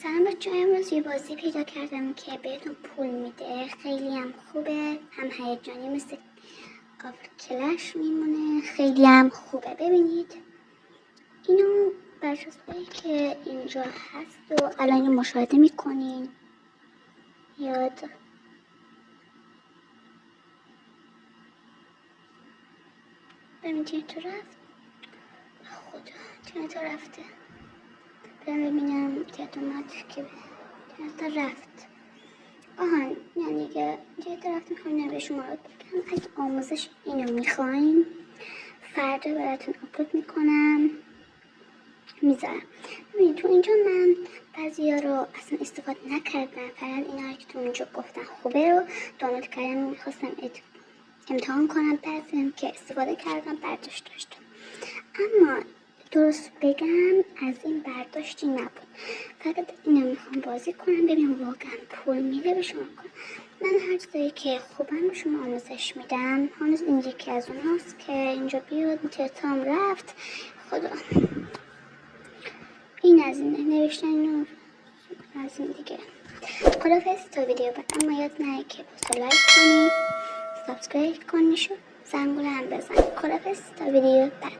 سلام بچه، امروز یه بازی پیدا کردم که بهتون پول میده. خیلی هم خوبه، هم هیجانی، مثل آفر کلش میمونه. خیلی هم خوبه. ببینید اینو برچسبایی که اینجا هست و الان اینو مشاهده میکنین. یاد ببینید چطور رفت. خدا چطور رفته. ببینم چطور اومد که چطور رفت. آهان یعنی که چطور رفت. میخوام اینو به شما رو بگم. اگه آموزش اینو میخواین فردا براتون آپلود میکنم، میذارم. ببینید تو اینجا من بعضیا رو اصلا استفاده نکردم، فقط اینا که تو اینجا گفتن خوبه رو دانلود کردم. میخواستم امتحان کنم، بعضی که استفاده کردم برداشت داشتم، اما درست بگم از این برداشتی نبود. فقط اینو میخوام بازی کنم ببینم واقعا پول میده به شما کنم. من هر چیزایی که خوبم به شما آموزش میدم. هنوز این یکی از اوناست که اینجا بیاد تتام رفت. خدا این از اینه نوشتن از این دیگه. خدافظ تا ویدیو بعد. اما یاد نه که پست لایک کنی، سابسکرایب کنی، زنگوله هم بزن. خدافظ تا ویدیو بعد.